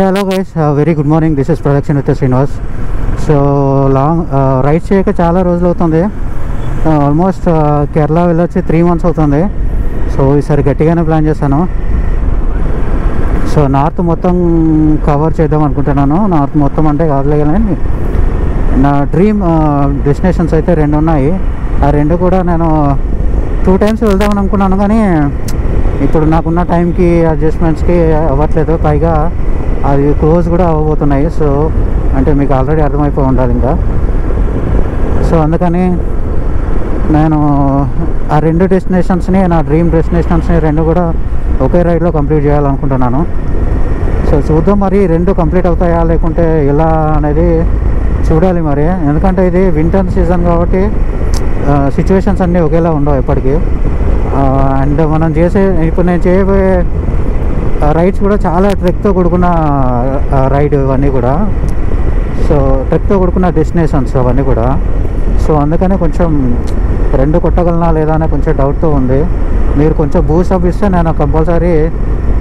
Hello guys, very good morning. This is production with Srinivas. So long ride చేయక చాలా రోజులు అవుతుంది. Almost Kerala వెళ్ళొచ్చి 3 months అవుతుంది. సో ఈసారి గట్టిగానే ప్లాన్ చేశాను. సో నార్త్ మొత్తం కవర్ చేద్దాం అనుకుంటున్నాను. నార్త్ మొత్తం అంటే కాదులే కానీ నా డ్రీమ్ డెస్టినేషన్స్ అయితే 2 ఉన్నాయి. ఆ 2 కూడా నేను 2 times వెళ్దామని అనుకున్నాను, కానీ ఇప్పుడు నాకున్న టైంకి అడ్జస్ట్మెంట్స్కి అవ్వట్లేదు. పైగా అది క్లోజ్ కూడా అవ్వబోతున్నాయి. సో అంటే మీకు ఆల్రెడీ అర్థమైపోయి ఉండాలి ఇంకా. సో అందుకని నేను ఆ 2 డెస్టినేషన్స్ని, నా డ్రీమ్ డెస్టినేషన్స్ని 2 కూడా ఒకే రైడ్లో కంప్లీట్ చేయాలనుకుంటున్నాను. సో చూద్దాం మరి 2 కంప్లీట్ అవుతాయా లేకుంటే ఎలా అనేది చూడాలి మరి. ఎందుకంటే ఇది వింటర్ సీజన్ కాబట్టి సిచ్యువేషన్స్ అన్నీ ఒకేలా ఉండవు ఎప్పటికీ. అండ్ మనం ఇప్పుడు నేను చేయబోయే రైడ్స్ కూడా చాలా ట్రెక్తో కూడుకున్న రైడ్ ఇవన్నీ కూడా. సో ట్రెక్తో కూడుకున్న డెస్టినేషన్స్ అవన్నీ కూడా. సో అందుకనే కొంచెం 2 కొట్టగలనా లేదా అనే కొంచెం డౌట్తో ఉంది. మీరు కొంచెం బూస్ట్ అప్ ఇస్తే నేను కంపల్సరీ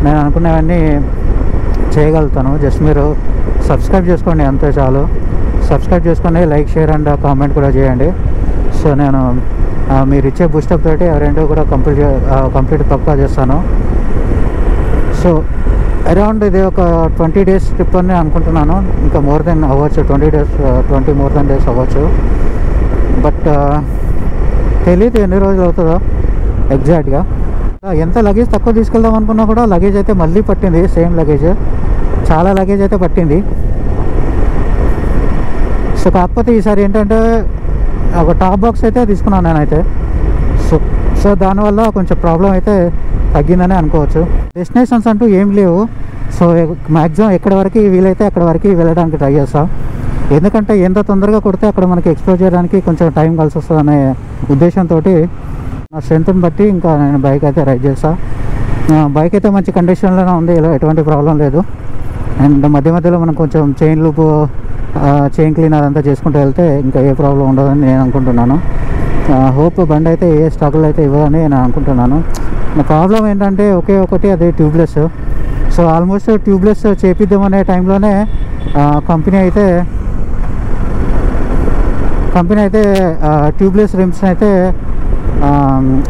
నేను అనుకునేవన్నీ చేయగలుగుతాను. జస్ట్ మీరు సబ్స్క్రైబ్ చేసుకోండి, అంతే చాలు. సబ్స్క్రైబ్ చేసుకొని లైక్, షేర్ అండ్ కామెంట్ కూడా చేయండి. సో నేను మీరు ఇచ్చే బూస్టప్ తోటి ఆ 2 కూడా కంప్లీట్ పక్కా చేస్తాను. సో అరౌండ్ ఇది ఒక 20 days ట్రిప్ అని అనుకుంటున్నాను. ఇంకా మోర్ దెన్ అవ్వచ్చు, 20 more than days అవ్వచ్చు. బట్ తెలియదు ఎన్ని రోజులు అవుతుందో ఎగ్జాక్ట్గా. ఎంత లగేజ్ తక్కువ తీసుకెళ్దాం అనుకున్నా కూడా లగేజ్ అయితే మళ్ళీ పట్టింది. సేమ్ లగేజ్, చాలా లగేజ్ అయితే పట్టింది. సో కాకపోతే ఈసారి ఏంటంటే ఒక టాప్ బాక్స్ అయితే తీసుకున్నాను నేనైతే. సో దానివల్ల కొంచెం ప్రాబ్లం అయితే తగ్గిందని అనుకోవచ్చు. డెస్టినేషన్స్ అంటూ ఏం లేవు. సో మ్యాక్సిమం ఎక్కడి వరకు వీలైతే అక్కడ వరకు వెళ్ళడానికి ట్రై చేస్తాం. ఎందుకంటే ఎంత తొందరగా కొడితే అక్కడ మనకి ఎక్స్ప్లోర్ చేయడానికి కొంచెం టైం కలిసి వస్తుంది అనే ఉద్దేశంతో నా స్ట్రెంత్ని బట్టి ఇంకా నేను బైక్ అయితే రైడ్ చేస్తాను. బైక్ అయితే మంచి కండిషన్లోనే ఉంది, ఎటువంటి ప్రాబ్లం లేదు. అండ్ మధ్య మధ్యలో మనం కొంచెం చైన్ లూప్, చైన్ క్లీనర్ అంతా చేసుకుంటూ వెళ్తే ఇంకా ఏ ప్రాబ్లం ఉండదని నేను అనుకుంటున్నాను. హోప్ బండి అయితే ఏ స్ట్రగుల్ అయితే ఇవ్వదని నేను అనుకుంటున్నాను. నా ప్రాబ్లం ఏంటంటే ఒకే ఒకటి, అదే ట్యూబ్లెస్. సో ఆల్మోస్ట్ ట్యూబ్లెస్ చేపిద్దామనే టైంలోనే కంపెనీ అయితే ట్యూబ్లెస్ రిమ్స్ అయితే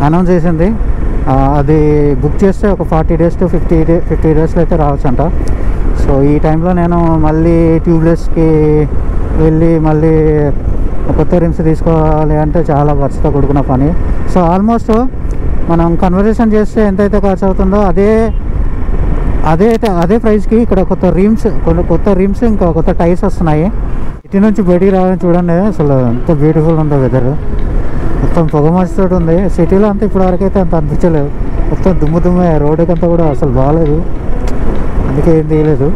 అనౌన్స్ చేసింది. అది బుక్ చేస్తే ఒక 40 days to 50 daysలో అయితే రావచ్చంట. సో ఈ టైంలో నేను మళ్ళీ ట్యూబ్లెస్కి వెళ్ళి మళ్ళీ కొత్త రిమ్స్ తీసుకోవాలి అంటే చాలా ఖర్చుతో కూడుకున్న పని. సో ఆల్మోస్ట్ మనం కన్వర్జేషన్ చేస్తే ఎంతైతే ఖర్చు అవుతుందో అదే ప్రైస్కి ఇక్కడ కొత్త రిమ్స్ ఇంకా కొత్త టైర్స్ వస్తున్నాయి. ఇటు నుంచి బయటికి రావాలని చూడండి, అసలు ఎంత బ్యూటిఫుల్ ఉందో వెదర్. మొత్తం పొగమంచుతో ఉంది. సిటీలో అంతా ఇప్పటివరకు అయితే అంత అనిపించలేదు. మొత్తం దుమ్మే, రోడ్డుకి అంతా కూడా అసలు బాగాలేదు, అందుకే ఏం తీయలేదు.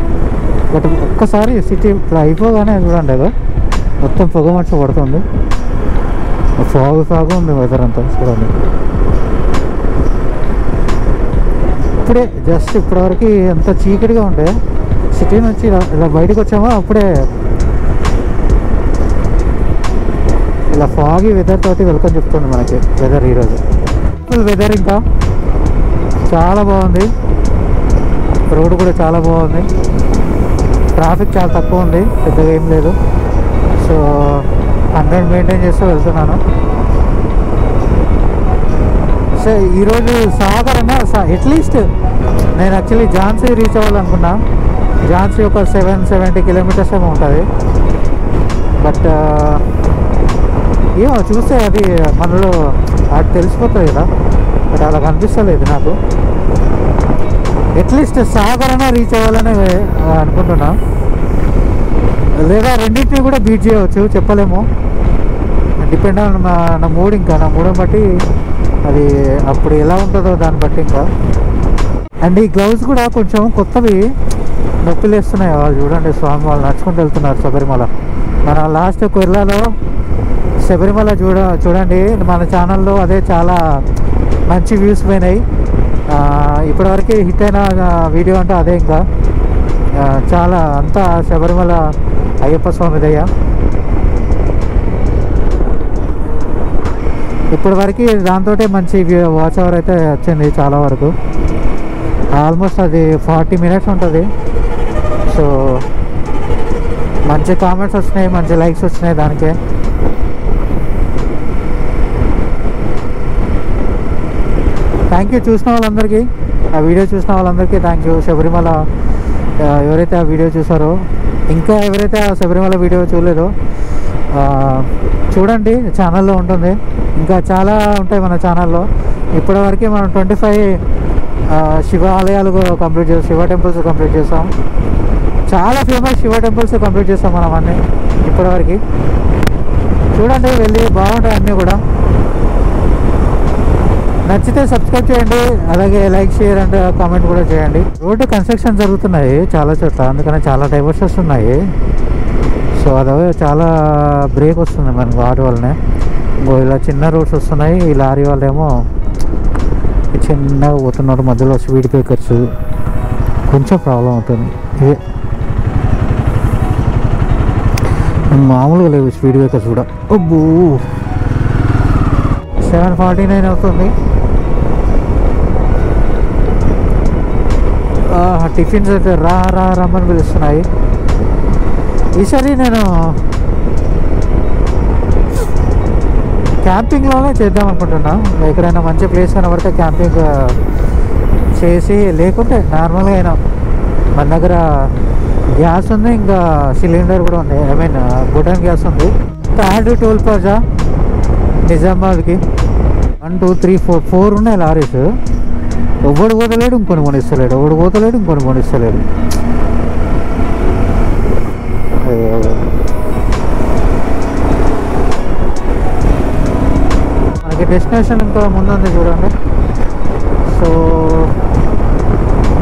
బట్ ఒక్కసారి సిటీ ఇట్లా అయిపోగానే చూడండి, అదో మొత్తం పొగమంచు పడుతుంది. ఫాగు ఉంది వెదర్ అంతా చూడండి. ఇప్పుడే జస్ట్ ఇప్పటివరకు ఎంత చీకటిగా ఉంటే సిటీ నుంచి ఇలా బయటకు వచ్చామో అప్పుడే ఇలా ఫాగి వెదర్ తోటి వెల్కమ్ చెప్తుంది మనకి వెదర్. ఈరోజు ఫుల్ వెదర్ ఇంకా చాలా బాగుంది. రోడ్డు కూడా చాలా బాగుంది. ట్రాఫిక్ చాలా తక్కువ ఉంది, పెద్దగా ఏం లేదు. సో 100 మెయింటైన్ చేస్తూ వెళ్తున్నాను. సో ఈరోజు సాగర్ అన్న అట్లీస్ట్ నేను యాక్చువల్లీ ఝాన్సీ రీచ్ అవ్వాలనుకున్నా. ఝాన్సీ ఒక 70 kilometers ఏమో ఉంటుంది. బట్ ఏమో చూస్తే అది మనలో అది తెలిసిపోతుంది కదా, బట్ అలా కనిపిస్తలేదు నాకు. అట్లీస్ట్ సాగర్ అన్న రీచ్ అవ్వాలని అనుకుంటున్నా. లేదా రెండింటిని కూడా బీట్ చేయవచ్చు, చెప్పలేము. డిపెండ్ ఆన్ నా మూడ్. ఇంకా నా మూడ్ని బట్టి అది అప్పుడు ఎలా ఉంటుందో దాన్ని బట్టి ఇంకా. అండ్ ఈ గ్లౌస్ కూడా కొంచెం కొత్తవి నొప్పిలు వేస్తున్నాయి. వాళ్ళు చూడండి, స్వామి వాళ్ళు నడుచుకుంటూ వెళ్తున్నారు శబరిమల. మన లాస్ట్ కేరళలో శబరిమల చూడండి మన ఛానల్లో, అదే చాలా మంచి వ్యూస్ పోయినాయి. ఇప్పటివరకు హిట్ అయిన వీడియో అంటే అదే. ఇంకా చాలా అంతా శబరిమల అయ్యప్ప స్వామి దయ. ఇప్పటివరకు దాంతో మంచి వాచ్ అవర్ అయితే వచ్చింది చాలా వరకు. ఆల్మోస్ట్ అది 40 minutes ఉంటుంది. సో మంచి కామెంట్స్ వచ్చినాయి, మంచి లైక్స్ వచ్చినాయి దానికే. థ్యాంక్ యూ చూసిన వాళ్ళందరికీ, ఆ వీడియో చూసిన వాళ్ళందరికీ థ్యాంక్ యూ. శబరిమల ఎవరైతే ఆ వీడియో చూసారో, ఇంకా ఎవరైతే ఆ శబరిమల వీడియో చూడలేదో చూడండి, ఛానల్లో ఉంటుంది. ఇంకా చాలా ఉంటాయి మన ఛానల్లో. ఇప్పటివరకు మనం 25 శివ ఆలయాలు కంప్లీట్ చేసాం, శివ టెంపుల్స్ కంప్లీట్ చేసాం. చాలా ఫేమస్ శివ టెంపుల్స్ కంప్లీట్ చేస్తాం మనం అన్నీ ఇప్పటివరకు. చూడండి, వెళ్ళి బాగుంటాయి అన్నీ కూడా. నచ్చితే సబ్స్క్రైబ్ చేయండి, అలాగే లైక్, షేర్ అండ్ కామెంట్ కూడా చేయండి. రోడ్డు కన్స్ట్రక్షన్ జరుగుతున్నాయి చాలా చోట్ల, అందుకని చాలా డైవర్షన్స్ ఉన్నాయి. సో అదే చాలా బ్రేక్ వస్తుంది మనకు వాటి వల్లనే. ఇలా చిన్న రోడ్స్ వస్తున్నాయి, ఈ లారీ వాళ్ళేమో చిన్నగా పోతున్నారు, మధ్యలో స్పీడ్ బ్రేకర్స్ కొంచెం ప్రాబ్లం అవుతుంది. ఇదే మామూలుగా లేవు స్పీడ్ బ్రేకర్స్ కూడా. అబ్బో 7:49 అవుతుంది. టిఫిన్స్ అయితే రమ్మని పిలుస్తున్నాయి. ఈసారి నేను క్యాంపింగ్లోనే చేద్దాం అనుకుంటున్నా. ఎక్కడైనా మంచి ప్లేస్ కనబడితే క్యాంపింగ్ చేసి, లేకుంటే నార్మల్గా అయినా మన దగ్గర గ్యాస్ ఉంది, ఇంకా సిలిండర్ కూడా ఉంది. ఐ మీన్ బుటన్ గ్యాస్ ఉంది. థర్డ్ టోల్ ప్లాజా నిజామాబాద్కి 1 2 3 4 ఉన్నాయి లారీస్. ఎవడు పోతలేడు, ఇంకొని కొనిస్తలేడు, ఎవడు పోతలేడు, ఇంకొని కొనిస్తలేడు. మనకి డెస్టినేషన్ ఇంకా ముందుంది చూడండి. సో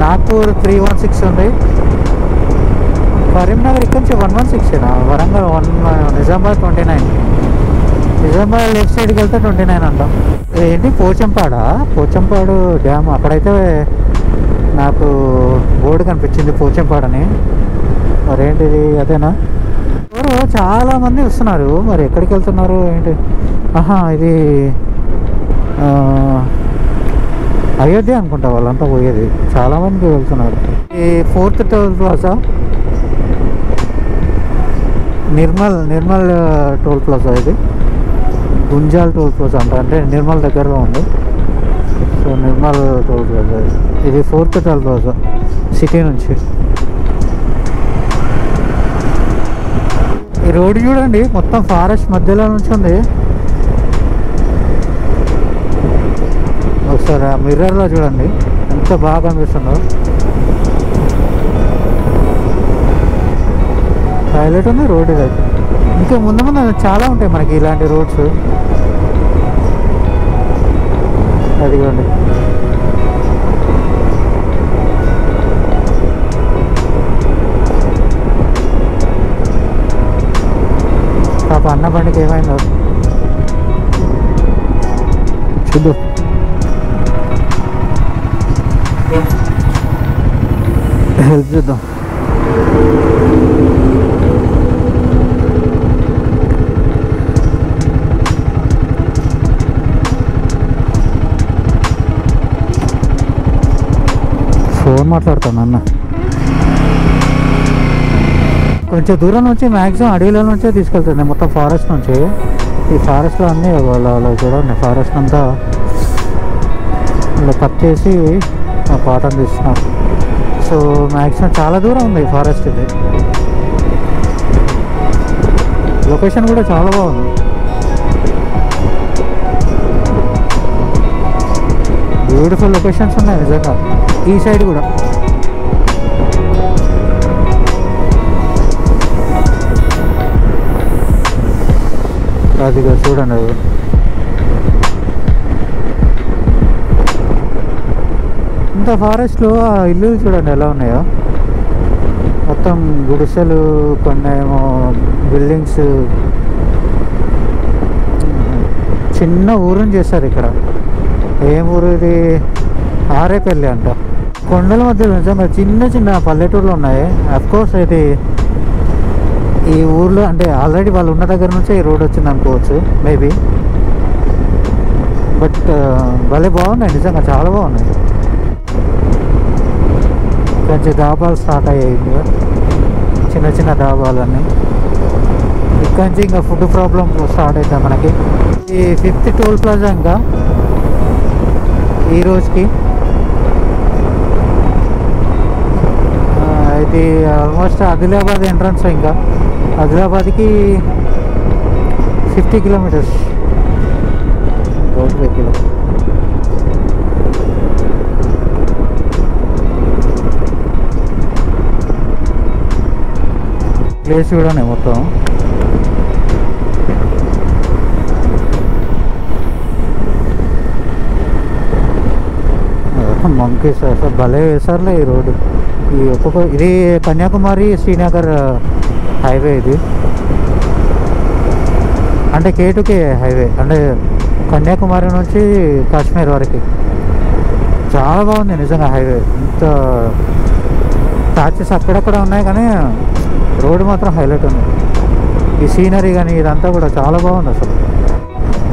నాగ్పూర్ 316 ఉంది. కరీంనగర్ ఇక్కడ నుంచి 116, వరంగల్ నిజామాబాద్ 29, నిజామాబాద్ లెఫ్ట్ సైడ్కి వెళ్తే 29 అంటాం. ఏంటి పోచంపాడు డ్యామ్, అక్కడైతే నాకు బోర్డు కనిపించింది పోచంపాడని. మరేంటిది అదేనా? ఎవరు చాలామంది వస్తున్నారు, మరి ఎక్కడికి వెళ్తున్నారు ఏంటి? ఇది అయోధ్య అనుకుంటా వాళ్ళంతా పోయేది, చాలామంది వెళ్తున్నారు. ఈ 4th toll plaza Nirmal toll plaza, ఇది గుంజాల్ టోల్ ప్లాజా అంట, అంటే నిర్మల్ దగ్గరలో ఉంది. సో నిర్మల్ టోల్ ప్లాజా ఇది 4th టోల్ ప్లాజా సిటీ నుంచి. ఈ రోడ్డు చూడండి, మొత్తం ఫారెస్ట్ మధ్యలో నుంచి ఉంది. ఒకసారి ఆ మిర్రర్లో చూడండి ఎంత బాగా అనిపిస్తుందో. హైలైట్ ఉంది రోడ్ ఇది. ఇంకా ముందు చాలా ఉంటాయి మనకి ఇలాంటి రోడ్స్. అదిగోండి, పాప అన్న బండికి ఏమైందో చూద్దాం. హెల్ప్ చేద్దాం. ఫోన్ మాట్లాడతాను అన్న. కొంచెం దూరం నుంచి మ్యాక్సిమం అడవిలో నుంచే తీసుకెళ్తుంది, మొత్తం ఫారెస్ట్ నుంచి. ఈ ఫారెస్ట్లో అన్నీ వాళ్ళ చూడండి, ఫారెస్ట్ అంతా ఇలా కట్ చేసి పాటను తీస్తున్నారు. సో మ్యాక్సిమం చాలా దూరం ఉంది ఫారెస్ట్. ఇది లొకేషన్ కూడా చాలా బాగుంది. బ్యూటిఫుల్ లొకేషన్స్ ఉన్నాయి నిజంగా ఈ సైడ్ కూడా. అదిగా చూడండి, అది ఇంత ఫారెస్ట్లో ఆ ఇల్లు చూడండి ఎలా ఉన్నాయో. మొత్తం గుడిసెలు, కొన్ని ఏమో బిల్డింగ్స్. చిన్న ఊరుని చేస్తారు ఇక్కడ. ఏం ఊరు ఇది? ఆరేపల్లి అంట. కొండల మధ్యలో నిజంగా చిన్న చిన్న పల్లెటూర్లు ఉన్నాయి. అఫ్కోర్స్ ఇది ఈ ఊర్లో అంటే ఆల్రెడీ వాళ్ళు ఉన్న దగ్గర నుంచే ఈ రోడ్ వచ్చింది అనుకోవచ్చు మేబీ. బట్ భలే బాగున్నాయి నిజంగా, చాలా బాగున్నాయి. కొంచెం దాబాలు స్టార్ట్ అయ్యాయి. చిన్న చిన్న డాబాలన్నీ. ఇక్కడ నుంచి ఇంకా ఫుడ్ ప్రాబ్లం స్టార్ట్ అవుతుంది మనకి. ఈ 5th టోల్ ప్లాజా ఇంకా ఈ రోజుకి. ఇది ఆల్మోస్ట్ ఆదిలాబాద్ ఎంట్రన్స్. ఇంకా ఆదిలాబాద్కి 50 కిలోమీటర్స్ రోడ్ వెహికల్. ప్లేస్ చూడండి మొత్తం. మంకీస్ అసలు భలే వేసారులే ఈ రోడ్డు. ఈ ఒక్కొక్క ఇది కన్యాకుమారి శ్రీనగర్ హైవే. ఇది అంటే K2K హైవే, అంటే కన్యాకుమారి నుంచి కాశ్మీర్ వరకు. చాలా బాగుంది నిజంగా హైవే. ఇంత ప్యాచెస్ అక్కడక్కడ ఉన్నాయి కానీ రోడ్డు మాత్రం హైలైట్ ఉంది. ఈ సీనరీ కానీ ఇదంతా కూడా చాలా బాగుంది అసలు.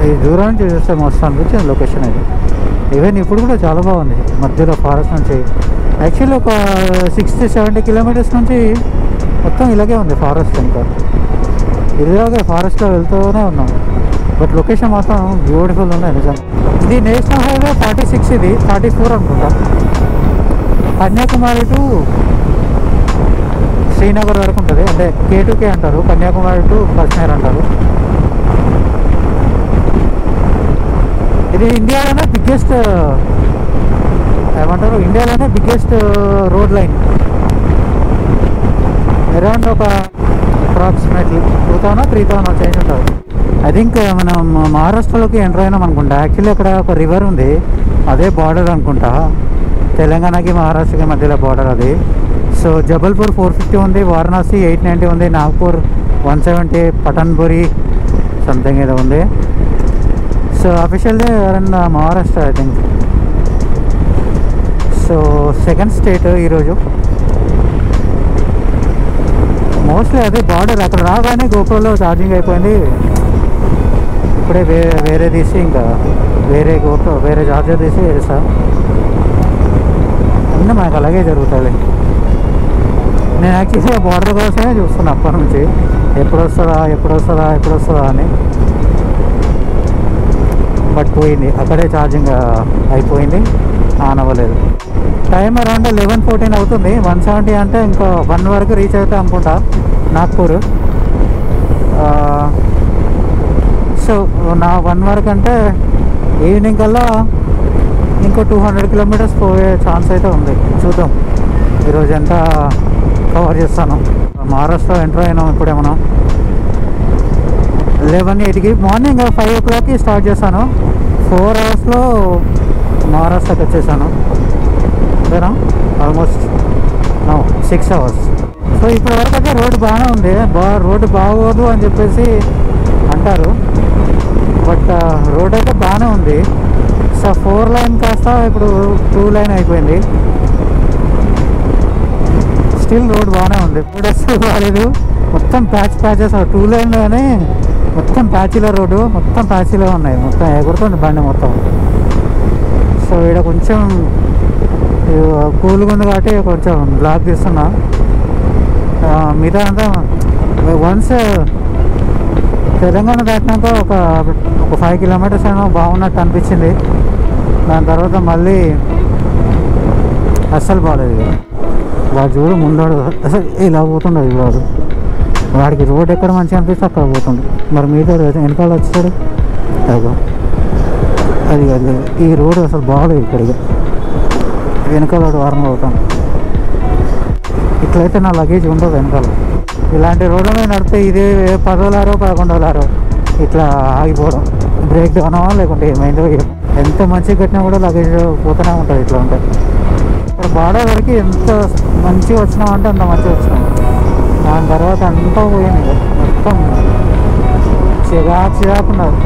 ఈ దూరం నుంచి చూస్తే మస్తు అనిపించింది లొకేషన్ ఇది. ఈవెన్ ఇప్పుడు కూడా చాలా బాగుంది. మధ్యలో ఫారెస్ట్ నుంచి యాక్చువల్లీ ఒక 60-70 కిలోమీటర్స్ నుంచి మొత్తం ఇలాగే ఉంది ఫారెస్ట్. ఇంకా ఇలాగే ఫారెస్ట్లో వెళ్తూనే ఉన్నాం. బట్ లొకేషన్ మాత్రం బ్యూటిఫుల్ ఉంది నిజంగా. ఇది నేషనల్ హైవే 46, ఇది 44 అనుకుంటా. కన్యాకుమారి టు శ్రీనగర్ వరకు ఉంటుంది. అంటే K2K అంటారు, కన్యాకుమారి టు కాశ్మీర్ అంటారు. ఇది ఇండియాలోనే బిగ్గెస్ట్ ఏమంటారు, ఇండియాలోనే బిగ్గెస్ట్ రోడ్ లైన్. అరౌండ్ ఒక అప్రాక్సిమేట్లీ 2000-3000 చేంజ్ ఉంటుంది. ఐ థింక్ మనం మహారాష్ట్రలోకి ఎంటర్ అయినాం అనుకుంటా. యాక్చువల్లీ అక్కడ ఒక రివర్ ఉంది, అదే బార్డర్ అనుకుంటా. తెలంగాణకి మహారాష్ట్రకి మధ్యలో బార్డర్ అది. సో జబల్పూర్ 450 ఉంది, వారణాసి 890 ఉంది, నాగ్పూర్ 170, పఠాన్పూరి సంథింగ్ ఏదో ఉంది. So officially in Maharashtra I think. So second state ఈరోజు. మోస్ట్లీ అదే బార్డర్. అక్కడ రాగానే గోప్రోలో ఛార్జింగ్ అయిపోయింది. ఇప్పుడే వేరే తీసి ఇంకా వేరే చార్జర్ తీసి వేస్తా. అన్నీ మనకు అలాగే జరుగుతుంది. నేను యాక్చువల్లీ ఆ బార్డర్ కోసమే చూస్తున్నా అప్పటి నుంచి, ఎప్పుడు వస్తుందా అని. బట్ పోయింది, అక్కడే ఛార్జింగ్ అయిపోయింది, ఆన్ అవ్వలేదు. టైం అరౌండ్ 11-14 అవుతుంది. 170 అంటే ఇంకో 1 వరకు రీచ్ అవుతా అనుకుంటా నాగ్పూర్. సో నా 1 వరకు అంటే ఈవినింగ్ కల్లా ఇంకో 200 కిలోమీటర్స్ పోయే ఛాన్స్ అయితే ఉంది. చూద్దాం ఈరోజు ఎంత కవర్ చేస్తాను. మహారాష్ట్ర ఎంటర్ అయినాం ఇప్పుడే మనం. 11:08కి మార్నింగ్ 5 o'clockకి స్టార్ట్ చేశాను. 4 అవర్స్లో మహారాష్ట్రకి వచ్చేసాను. అంతేనా, ఆల్మోస్ట్ 6 అవర్స్. సో ఇప్పటి వరకు అయితే రోడ్డు బాగానే ఉంది. రోడ్డు బాగోదు అని చెప్పేసి అంటారు, బట్ రోడ్ అయితే బాగానే ఉంది. సో 4 లైన్ కాస్త ఇప్పుడు 2 లైన్ అయిపోయింది. స్టిల్ రోడ్ బాగానే ఉంది. రోడ్ అసలు బాగాలేదు, మొత్తం ప్యాచెస్. 2 లైన్లోనే మొత్తం ప్యాచీలో రోడ్డు, మొత్తం ప్యాచీలో ఉన్నాయి, మొత్తం ఎగురుతుంది బండి మొత్తం. సో ఇక్కడ కొంచెం కూల్గా ఉంది కాబట్టి కొంచెం బ్లాక్ తీస్తున్నా. మిగతా అంతా వన్స్ తెలంగాణ దాటినాక ఒక 5 కిలోమీటర్స్ అయినా బాగున్నట్టు అనిపించింది. దాని తర్వాత మళ్ళీ అస్సలు బాగాలేదు. వాడు చూడు ముందాడు అసలు ఇలా పోతుండదు. వాడికి రోడ్ ఎక్కడ మంచిగా అనిపిస్తే అక్కడ పోతుండే. మరి మీద వెనకాల వచ్చాడు అది ఈ రోడ్ అసలు బాగాలేదు. ఇక్కడికి వెనకాల వారంలో అవుతాను. ఇట్లయితే నా లగేజ్ ఉండదు వెనకాల. ఇలాంటి రోడ్ల మీద నడితే ఇదే 10-11 ఇట్లా ఆగిపోవడం, బ్రేక్ డౌన్ లేకుంటే ఏమైందో. ఎంత మంచిగా కట్టినా కూడా లగేజ్ పోతూనే ఉంటుంది ఇట్లా ఉంటే. ఇక్కడ బార్డర్ వరకు ఎంత మంచిగా వచ్చినామంటే అంత మంచిగా వచ్చినాం. దాని తర్వాత అంతా పోయింది, మొత్తం చిరాకున్నారు.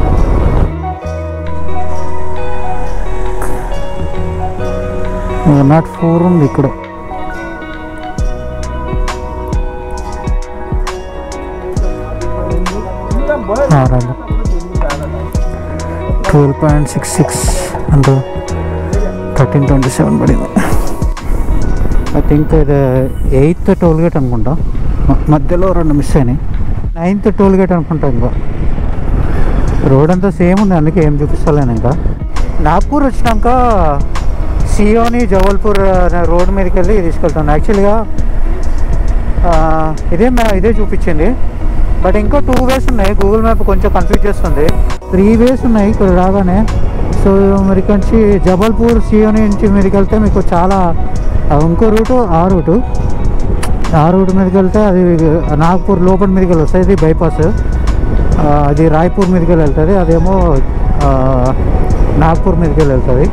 నాట్ 4 ఉంది ఇక్కడ. రాదు 12.66 అంటే 1327 పడింది. ఐ థింక్ ఇది 8th టోల్ గేట్ అనుకుంటా. మధ్యలో 2 మిస్ అయినాయి. 9th టోల్ గేట్ అనుకుంటా. ఇంకా రోడ్ అంతా సేమ్ ఉంది, అందుకే ఏం చూపిస్తలేను. ఇంకా నాగ్పూర్ వచ్చినాక సియోని జబల్పూర్ రోడ్ మీదకి వెళ్ళి తీసుకెళ్తాను. యాక్చువల్గా ఇదే చూపించింది, బట్ ఇంకో 2 వేస్ ఉన్నాయి. గూగుల్ మ్యాప్ కొంచెం కన్ఫ్యూజ్ చేస్తుంది. 3 వేస్ ఉన్నాయి ఇక్కడ రాగానే. సో మరి ఇక్కడ నుంచి జబల్పూర్ సియోని నుంచి మీదకి వెళ్తే మీకు చాలా ఇంకో రూటు ఆ రూట్ మీదకి వెళ్తే అది నాగ్పూర్ లోపల మీదకి వెళ్ళి వస్తుంది. ఇది బైపాస్. అది రాయ్పూర్ మీదకి వెళ్ళి వెళ్తుంది, అదేమో నాగ్పూర్ మీదకి వెళ్ళి వెళ్తుంది.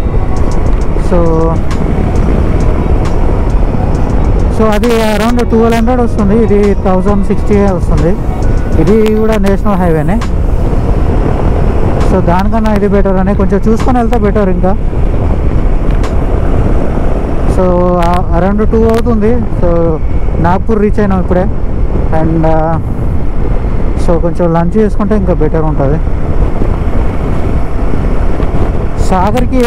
సో అది అరౌండ్ 1200 వస్తుంది. ఇది 1060 వస్తుంది. ఇది కూడా నేషనల్ హైవేనే. సో దానికన్నా ఇది బెటర్ అని కొంచెం చూసుకొని వెళ్తే బెటర్. ఇంకా సో అరౌండ్ 2 అవుతుంది. సో నాగ్పూర్ రీచ్ అయినాం ఇప్పుడే. అండ్ సో కొంచెం లంచ్ చేసుకుంటే ఇంకా బెటర్ ఉంటుంది. సాగర్కి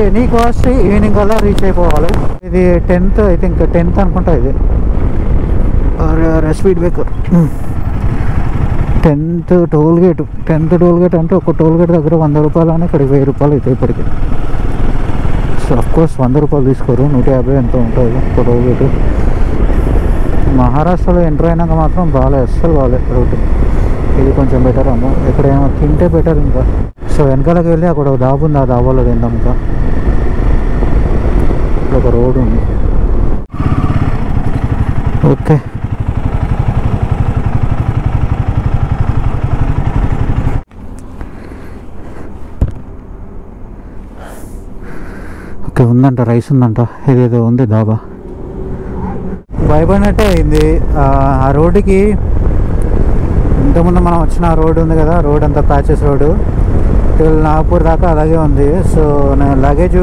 ఎనీ కాస్ట్ ఈవినింగ్ కల్లా రీచ్ అయిపోవాలి. ఇది 10th ఐ థింక్ 10th అనుకుంటా. ఇది speed breaker 10th toll gate. 10th toll gate అంటే ఒక టోల్ గేట్ దగ్గర 100 రూపాయలు అని, ఇక్కడికి 1000 రూపాయలు అవుతాయి ఇప్పటికి. సో అఫ్కోర్స్ 100 రూపాయలు తీసుకోరు, 150 ఎంతో ఉంటుంది ఒక టోల్ గేటు. మహారాష్ట్రలో ఎంటర్ అయినాక మాత్రం అస్సలు బాగాలేదు రూట్. ఇది కొంచెం బెటర్ అమ్మ, ఇక్కడ ఏమో తింటే బెటర్. ఇంకా సో వెనకాలకి వెళ్ళి అక్కడ ఒక దాబు ఉంది, ఆ దాబాలో తిందాం. ఇంకా ఇక్కడ ఒక రోడ్ ఉంది. ఓకే, ఓకే ఉందంట, రైస్ ఉందంట. ఇదేదో ఉంది దాబా. భయపడినట్టే అయింది. ఆ రోడ్డుకి ఇంతకుముందు మనం వచ్చిన రోడ్డు ఉంది కదా, రోడ్ అంతా ప్యాచెస్ రోడ్డు నాగపూర్ దాకా అలాగే ఉంది. సో నేను లగేజ్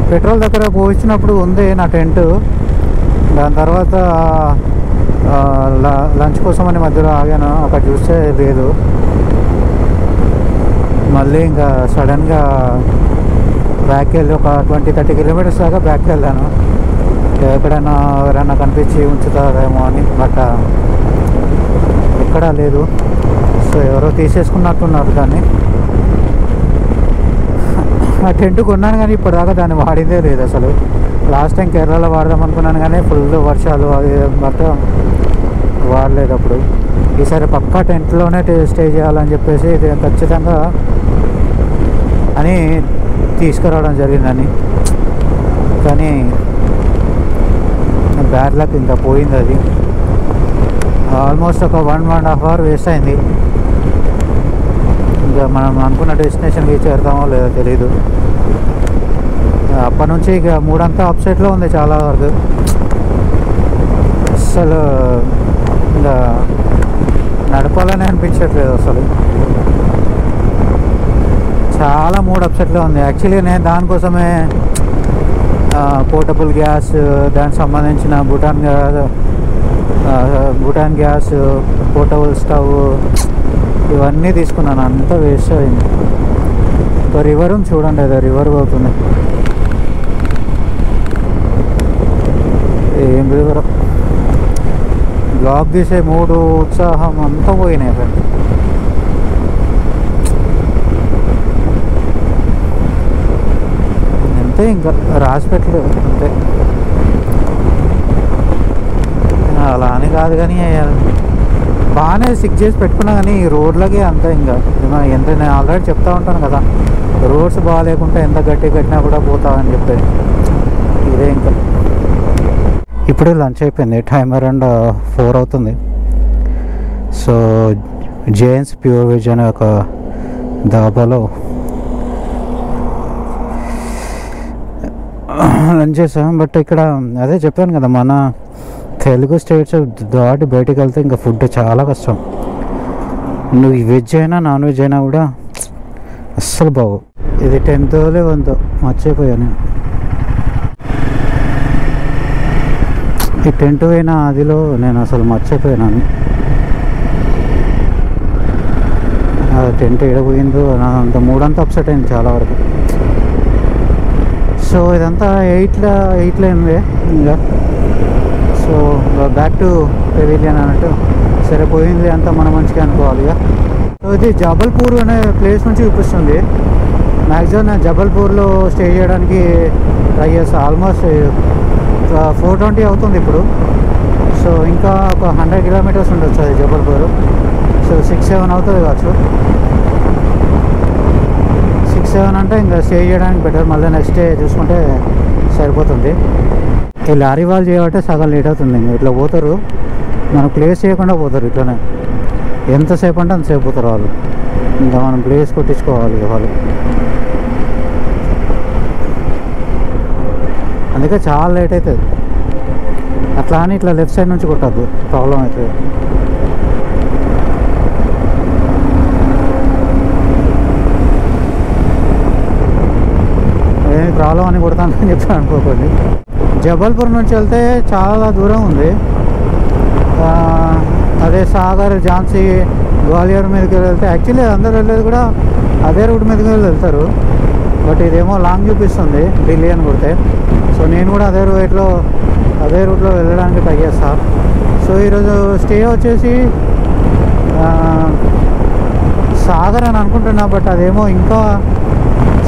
పెట్రోల్ దగ్గర పోయించినప్పుడు ఉంది నా టెంట్. దాని తర్వాత లంచ్ కోసం అని మధ్యలో ఆగాను, అక్కడ చూస్తే లేదు. మళ్ళీ ఇంకా సడన్గా బ్యాక్కి వెళ్ళి ఒక 20-30 కిలోమీటర్స్ దాకా బ్యాక్కి వెళ్ళాను, ఎక్కడైనా ఎవరైనా కనిపించి ఉంచుతారేమో అని. బట్ ఎక్కడా లేదు. సో ఎవరో తీసేసుకున్నట్టున్నారు దాన్ని. ఆ టెంట్ కొన్నాను కానీ ఇప్పటిదాకా దాన్ని వాడిందే లేదు అసలు. లాస్ట్ టైం కేరళలో వాడదాం అనుకున్నాను కానీ ఫుల్ వర్షాలు అది మొత్తం వాడలేదు అప్పుడు. ఈసారి పక్కా టెంట్లోనే స్టే చేయాలని చెప్పేసి ఇది ఖచ్చితంగా అని తీసుకురావడం జరిగిందని. కానీ బ్యాడ్ లక్, ఇంకా పోయింది అది. ఆల్మోస్ట్ ఒక 1.5 hour వేస్ట్ అయింది. ఇంకా మనం అనుకున్న డెస్టినేషన్కి చేరుతామో లేదో తెలీదు. అప్పటి నుంచి ఇక మూడంతా అప్సెట్లో ఉంది చాలా వరకు. అసలు ఇంకా నడపాలని అనిపించట్లేదు అసలు. చాలా మూడ్ అప్సెట్లో ఉంది. యాక్చువల్లీ నేను దానికోసమే పోర్టబుల్ గ్యాస్, దానికి సంబంధించిన బుటాన్ గ్యాస్, పోర్టబుల్ స్టవ్ ఇవన్నీ తీసుకున్నాను. అంతా వేస్ట్ అయింది. ఒక రివర్ ఉంది చూడండి, అదే రివర్ పోతుంది. ఏం రివర్, బ్లాగ్ తీసే మూడు ఉత్సాహం అంతా పోయినాయి ఫ్రెండ్. అంతే, ఇంకా రాసి పెట్టలేదు అంతే. అలా అని కాదు కానీ బాగానే సిక్ చేసి పెట్టుకున్నా కానీ ఈ రోడ్లకి అంతే. ఇంకా ఎంత నేను ఆల్రెడీ చెప్తా ఉంటాను కదా, రోడ్స్ బాగాలేకుంటే ఎంత గట్టి కట్టినా కూడా పోతామని చెప్పేది. ఇదే ఇంకా ఇప్పుడే లంచ్ అయిపోయింది, టైం అరౌండ్ 4 అవుతుంది. సో జేఎన్స్ ప్యూర్ వెజ్ అనే ఒక దాబాలో లంచ్ చేసాం. బట్ ఇక్కడ అదే చెప్పాను కదా, మన తెలుగు స్టేట్స్ దాటి బయటకు వెళ్తే ఇంకా ఫుడ్ చాలా కష్టం. నువ్వు వెజ్ అయినా నాన్ వెజ్ అయినా కూడా అస్సలు బాగు. ఇది 10th 11th మర్చిపోయాను. ఈ 10th అయినా అదిలో నేను అసలు మర్చిపోయాను. అది 10th ఎడపోయిందో అంత మూడంతా అప్సెట్ అయింది చాలా వరకు. సో ఇదంతా 8 అయింది ఇంకా. So so back to pavilion అన్నట్టు. సరే పోయింది అంతా మన మంచిగా అనుకోవాలి ఇక. సో ఇది జబల్పూర్ అనే ప్లేస్ నుంచి చూపిస్తుంది. మ్యాక్సిమం నేను జబల్పూర్లో స్టే చేయడానికి ట్రై చేస్తాను. ఆల్మోస్ట్ 420 అవుతుంది ఇప్పుడు. సో ఇంకా ఒక 100 కిలోమీటర్స్ ఉండొచ్చు అది జబల్పూర్. సో 6-7 అవుతుంది కావచ్చు. 6-7 అంటే ఇంకా స్టే చేయడానికి బెటర్. మళ్ళీ నెక్స్ట్ డే చూసుకుంటే సరిపోతుంది. ఈ లారీ వాళ్ళు చేయబట్టే సగం లేట్ అవుతుంది. ఇంకా ఇట్లా పోతారు, మనం ప్లేస్ చేయకుండా పోతారు. ఇట్లనే ఎంతసేపు అంటే అంతసేపు పోతారు వాళ్ళు. ఇంకా మనం ప్లేస్ కొట్టించుకోవాలి వాళ్ళు. అందుకే చాలా లేట్ అవుతుంది. అట్లా అని ఇట్లా లెఫ్ట్ సైడ్ నుంచి కొట్టద్దు, ప్రాబ్లం అవుతుంది. ఏమి ప్రాబ్లం అని కొడతానని చెప్పి అనుకోకండి. జబల్పూర్ నుంచి వెళ్తే చాలా దూరం ఉంది. అదే సాగర్, ఝాన్సీ, గ్వాలియర్ మీదకి వెళ్తే యాక్చువల్లీ అందరు వెళ్ళేది కూడా అదే రూట్ మీదకి వెళ్తారు. బట్ ఇదేమో లాంగ్ చూపిస్తుంది ఢిల్లీ అని కొడితే. సో నేను కూడా అదే రూట్లో వెళ్ళడానికి ట్రై చేస్తాను. సో ఈరోజు స్టే వచ్చేసి సాగర్ అని అనుకుంటున్నా, బట్ అదేమో ఇంకా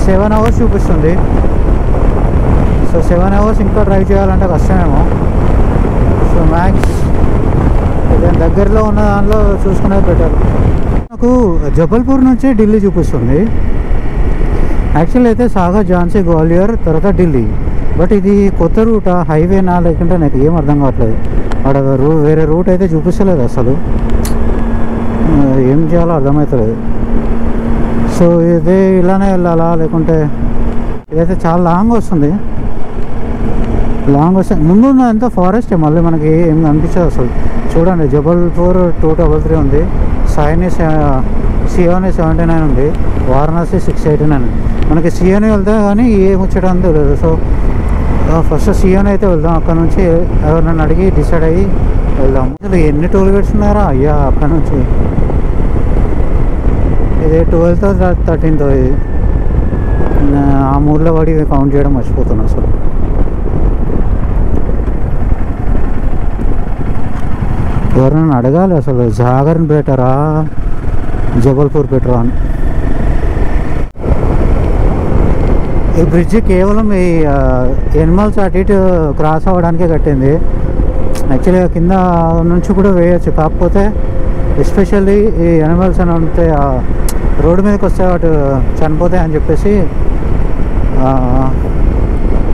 7 అవర్స్ చూపిస్తుంది. సో 7 అవర్స్ ఇంకా డ్రైవ్ చేయాలంటే కష్టమేమో. సో మ్యాక్స్ దాని దగ్గరలో ఉన్న దానిలో చూసుకునేది బెటర్. నాకు జబల్పూర్ నుంచి ఢిల్లీ చూపిస్తుంది. యాక్చువల్లీ అయితే సాగర్, ఝాన్సీ, గ్వాలియర్, తర్వాత ఢిల్లీ. బట్ ఇది కొత్త రూటా, హైవేనా లేకుంటే నాకు ఏం అర్థం కావట్లేదు. అక్కడ వేరే రూట్ అయితే చూపిస్తలేదు అసలు. ఏం చేయాలో అర్థమవుతలేదు. సో ఇదే ఇలానే వెళ్ళాలా లేకుంటే ఇదైతే చాలా లాంగ్ వస్తుంది. ముందు ఎంత ఫారెస్ట్, మళ్ళీ మనకి ఏం అనిపించదు అసలు. చూడండి జబల్పూర్ 233 ఉంది, సియోని 79 ఉంది, వారణాసి 689. మనకి సియోని వెళ్తే కానీ ఏం వచ్చేయడం తెలియదు. సో ఫస్ట్ సియోని అయితే వెళ్దాం. అక్కడ నుంచి ఎవరినైనా అడిగి డిసైడ్ అయ్యి వెళ్దాం. అసలు ఎన్ని టోల్ గేట్స్ ఉన్నారా అయ్యా అక్కడ నుంచి. ఇది 12తో 13తో ఇది. ఆ మూడులో పడి కౌంట్ చేయడం మర్చిపోతున్నా అసలు. ఎవరైనా అడగాలి అసలు సాగర్ బెటరా జబల్పూర్ బెటరా అని. ఈ బ్రిడ్జి కేవలం ఈ ఎనిమల్స్ అటు ఇటు క్రాస్ అవ్వడానికే కట్టింది. యాక్చువల్గా కింద నుంచి కూడా వేయచ్చు, కాకపోతే ఎస్పెషల్లీ ఈ ఎనిమల్స్ అని ఉంటే రోడ్డు మీదకి వస్తే అటు చనిపోతాయి అని చెప్పేసి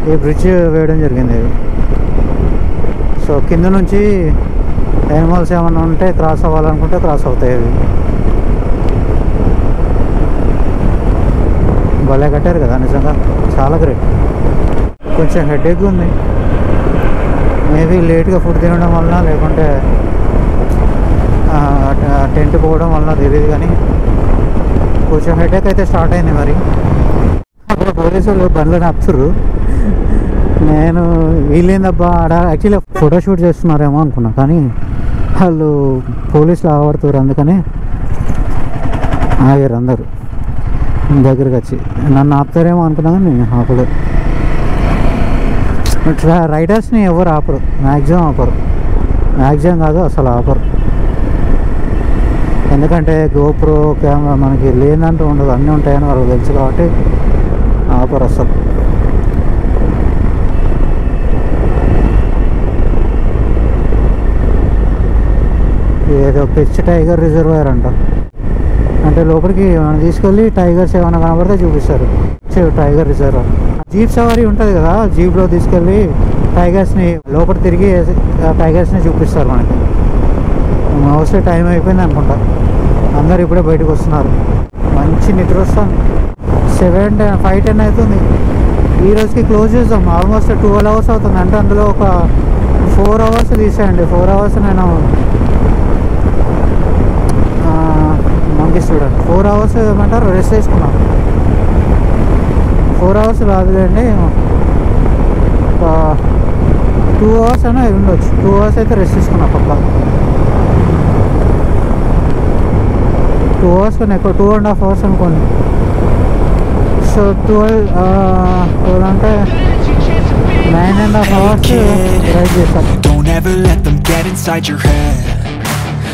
ఈ బ్రిడ్జ్ వేయడం జరిగింది. సో కింద నుంచి యానిమల్స్ ఏమైనా ఉంటే క్రాస్ అవ్వాలనుకుంటే క్రాస్ అవుతాయి. అవి భలే కట్టారు కదా, నిజంగా చాలా గ్రేట్. కొంచెం హెడేక్ ఉంది, మేబీ లేట్గా ఫుడ్ తినడం వలన లేకుంటే టెంట్ పోవడం వలన తెలియదు, కానీ కొంచెం హెడేక్ అయితే స్టార్ట్ అయింది. మరి అక్కడ పోలీసులు బండ్లను ఆపుతుర్రు. నేను వీళ్ళేందబ్బా ఆడ యాక్చువల్లీ ఫోటోషూట్ చేస్తున్నారేమో అనుకున్నా, కానీ వాళ్ళు పోలీసులు ఆవడుతారు, అందుకని ఆగారు అందరు దగ్గరికి వచ్చి. నన్ను ఆపుతారేమో అనుకున్నా కానీ ఆపడు. రైడర్స్ని ఎవరు ఆపరు, మ్యాక్సిమం ఆపరు. మ్యాక్సిమం కాదు అసలు ఆపరు. ఎందుకంటే గోప్రో కెమెరా మనకి లేదంటూ ఉండదు, అన్నీ ఉంటాయని వాళ్ళకి తెలుసు కాబట్టి ఆపరు అసలు. ఏదో పిచ్ టైగర్ రిజర్వాయర్ అంట. అంటే లోపలికి మనం తీసుకెళ్ళి టైగర్స్ ఏమైనా కనబడితే చూపిస్తారు. టైగర్ రిజర్వ్ జీప్ సవారీ ఉంటుంది కదా, జీప్లో తీసుకెళ్ళి టైగర్స్ని లోపల తిరిగి టైగర్స్ని చూపిస్తారు మనకి. మోస్ట్లీ టైం అయిపోయింది అనుకుంటా, అందరు ఇప్పుడే బయటకు వస్తున్నారు. మంచి నిద్ర వస్తాను. 5-10 అవుతుంది. ఈ రోజుకి క్లోజ్ చేద్దాం. ఆల్మోస్ట్ 12 అవర్స్ అవుతుంది. అంటే అందులో ఒక 4 అవర్స్ తీసేయండి. 4 అవర్స్ నేను మనకి చూడండి 4 అవర్స్ ఏమంటారు రెస్ట్ చేసుకున్నాను. 4 అవర్స్ రాదులేండి, ఒక 2 అవర్స్ అయినా ఉండొచ్చు. 2 అవర్స్ అయితే రెస్ట్ తీసుకున్నా పక్క. 2 అవర్స్ కన్నా ఎక్కువ, 2.5 అవర్స్ అనుకోండి. సో 12 అంటే 9.5 అవర్స్ రైడ్ చేస్తాను. ever let them get inside your head.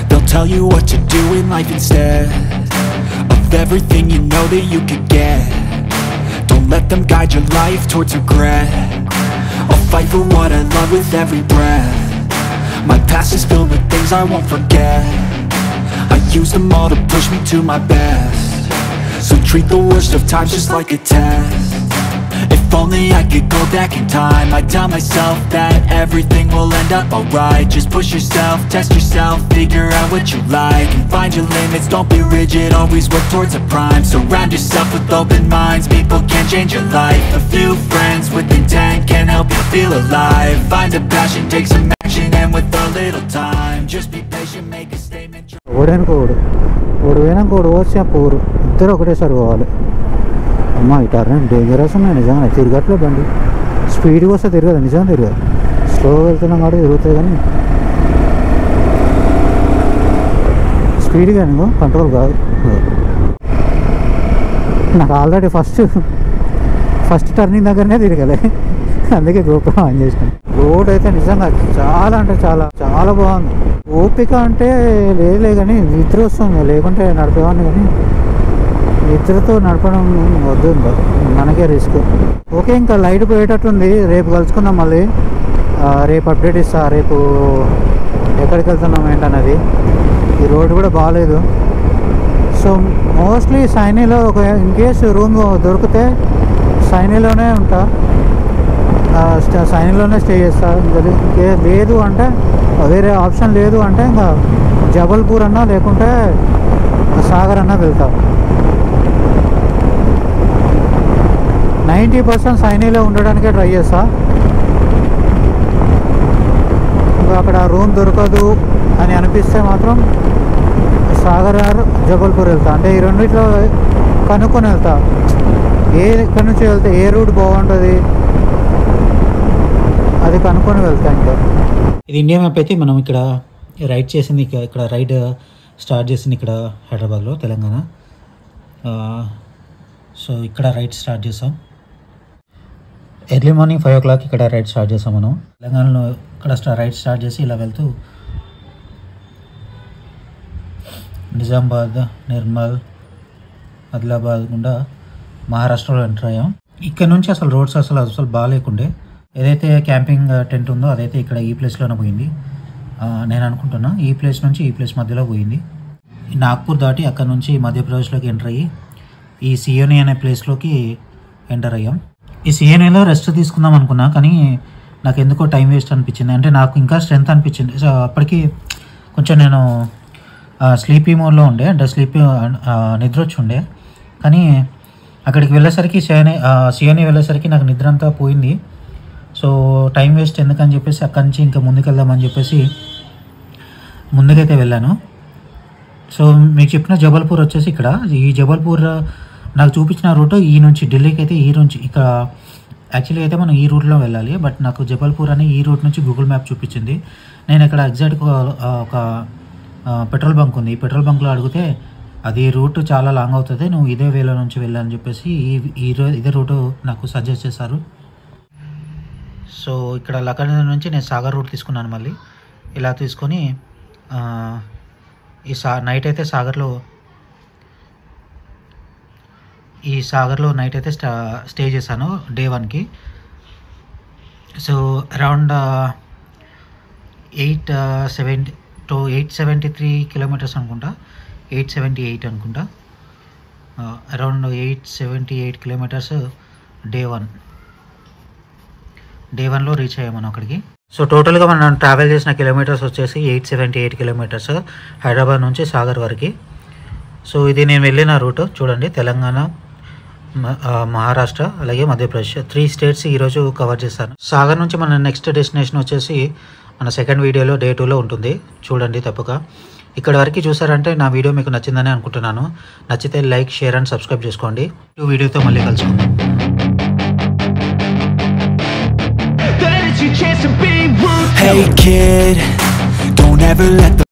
They'll tell you what to do in life instead of everything you know that you could get. Don't let them guide your life towards regret. I'll fight for what I love with every breath. My past is filled with things I won't forget. I use them all to push me to my best. So treat the worst of times just like a test. If only I could go back in time, I'd tell myself that everything will end up alright. Just push yourself, test yourself, figure out what you like, and find your limits, don't be rigid, always work towards a prime. Surround yourself with open minds, people can change your life. A few friends with intent can help you feel alive. Find a passion, take some action, and with a little time, just be patient, make a statement. ఓడనుకోడు పోయినాక వచ్చి ఆ పోరు ఇద్దరు ఒకటేసారి పోవాలి. అమ్మ ఈ turn dangerous ఉన్నాయి నిజంగా, తిరగట్లే బండి. స్పీడ్గా వస్తే తిరగదు, నిజంగా తిరగదు. స్లోగా వెళ్తున్నాం కాబట్టి తిరుగుతుంది, కానీ స్పీడ్గా నువ్వు కంట్రోల్ కాదు. నాకు ఆల్రెడీ ఫస్ట్ టర్నింగ్ దగ్గరనే తిరగలే, అందుకే గోపురం ఆన్ చేసినాను. రోడ్ అయితే నిజంగా చాలా అంటే చాలా చాలా బాగుంది. ఓపిక అంటే లేదులే, కానీ నిద్ర వస్తుంది, లేకుంటే నడిపేవాడిని. కానీ నిద్రతో నడపడం వద్దు, మనకే రిస్క్. ఓకే, ఇంకా లైట్ పోయేటట్టుంది. రేపు కలుసుకుందాం మళ్ళీ. రేపు అప్డేట్ ఇస్తా, రేపు ఎక్కడికి వెళ్తున్నాం ఏంటన్నది. ఈ రోడ్ కూడా బాగాలేదు. సో మోస్ట్లీ సైనీలో ఒక ఇన్కేస్ రూమ్ దొరికితే సైనీలోనే ఉంటా, సైనీలోనే స్టే చేస్తా. ఇంకే లేదు అంటే, వేరే ఆప్షన్ లేదు అంటే ఇంకా జబల్పూర్ అన్నా లేకుంటే సాగర్ అన్నా వెళ్తా. 90% సైనీలో ఉండడానికే ట్రై చేస్తా. ఇంకా అక్కడ రూమ్ దొరకదు అని అనిపిస్తే మాత్రం సాగర్ జబల్పూర్ వెళ్తా. అంటే ఈ రెండిట్లో కనుక్కొని వెళ్తా, ఎక్కడి నుంచి వెళ్తే ఏ రూట్ బాగుంటుంది అది కనుక్కొని వెళ్తా. ఇంకా ఇది ఇండియా మ్యాప్. అయితే మనం ఇక్కడ రైడ్ చేసింది, ఇక్కడ రైడ్ స్టార్ట్ చేసింది ఇక్కడ హైదరాబాద్లో, తెలంగాణ. సో ఇక్కడ రైడ్ స్టార్ట్ చేసాం. ఎర్లీ మార్నింగ్ 5 o'clock ఇక్కడ రైడ్ స్టార్ట్ చేసాం మనం తెలంగాణలో. ఇక్కడ రైడ్ స్టార్ట్ చేసి ఇలా వెళ్తూ నిజామాబాద్, నిర్మల్, ఆదిలాబాద్ గుండా మహారాష్ట్రలో ఎంటర్ అయ్యాం. ఇక్కడ నుంచి అసలు రోడ్స్ అసలు బాగాలేకుండే. ఏదైతే క్యాంపింగ్ టెంట్ ఉందో అదైతే ఇక్కడ ఈ ప్లేస్లోనే పోయింది. నేను అనుకుంటున్నా ఈ ప్లేస్ నుంచి ఈ ప్లేస్ మధ్యలో పోయింది. నాగ్పూర్ దాటి అక్కడ నుంచి మధ్యప్రదేశ్లోకి ఎంటర్ అయ్యి ఈ సియోని అనే ప్లేస్లోకి ఎంటర్ అయ్యాం. ఈ సియోనిలో రెస్ట్ తీసుకుందాం అనుకున్నా, కానీ నాకు ఎందుకో టైం వేస్ట్ అనిపించింది. అంటే నాకు ఇంకా స్ట్రెంత్ అనిపించింది. సో అప్పటికి కొంచెం నేను స్లీపీ మోడ్లో ఉండే, అంటే నిద్ర వచ్చి ఉండే. కానీ అక్కడికి వెళ్ళేసరికి సియోని వెళ్ళేసరికి నాకు నిద్ర అంతా పోయింది. సో టైం వేస్ట్ ఎందుకని చెప్పేసి అక్కడి నుంచి ఇంకా ముందుకెళ్దామని చెప్పేసి ముందుకైతే వెళ్ళాను. సో మీకు చెప్పిన జబల్పూర్ వచ్చేసి ఇక్కడ, ఈ జబల్పూర్ నాకు చూపించిన రూట్ ఈ నుంచి ఢిల్లీకి అయితే ఈ నుంచి ఇక్కడ యాక్చువల్లీ అయితే మనం ఈ రూట్లో వెళ్ళాలి. బట్ నాకు జబల్పూర్ అని ఈ రూట్ నుంచి గూగుల్ మ్యాప్ చూపించింది. నేను ఇక్కడ ఎగ్జాక్ట్గా ఒక పెట్రోల్ బంక్ ఉంది. ఈ పెట్రోల్ బంక్లో అడిగితే అది రూట్ చాలా లాంగ్ అవుతుంది, నువ్వు ఇదే వేలో నుంచి వెళ్ళని చెప్పేసి ఇదే రూటు నాకు సజెస్ట్ చేశారు. సో ఇక్కడ లక్కన నుంచి నేను సాగర్ రూట్ తీసుకున్నాను. మళ్ళీ ఇలా తీసుకొని నైట్ అయితే సాగర్లో నైట్ అయితే స్టే చేశాను డే 1కి. సో అరౌండ్ 873 కిలోమీటర్స్ అనుకుంటా, 878 అనుకుంటా, అరౌండ్ 878 కిలోమీటర్స్ డే 1లో రీచ్ అయ్యాం మనం అక్కడికి. సో టోటల్గా మనం ట్రావెల్ చేసిన కిలోమీటర్స్ వచ్చేసి 878 కిలోమీటర్స్ హైదరాబాద్ నుంచి సాగర్ వరకు. సో ఇది నేను వెళ్ళిన రూట్ చూడండి, తెలంగాణ, మహారాష్ట్ర అలాగే మధ్యప్రదేశ్ 3 స్టేట్స్ ఈరోజు కవర్ చేశాను. సాగర్ నుంచి మన నెక్స్ట్ డెస్టినేషన్ వచ్చేసి మన సెకండ్ వీడియోలో డే 2లో ఉంటుంది, చూడండి తప్పక. ఇక్కడ వరకు చూసారంటే నా వీడియో మీకు నచ్చిందని అనుకుంటున్నాను. నచ్చితే లైక్, షేర్ అండ్ సబ్స్క్రైబ్ చేసుకోండి. ఈ వీడియోతో మళ్ళీ కలుసుకుందాం. Hey kid, don't ever let the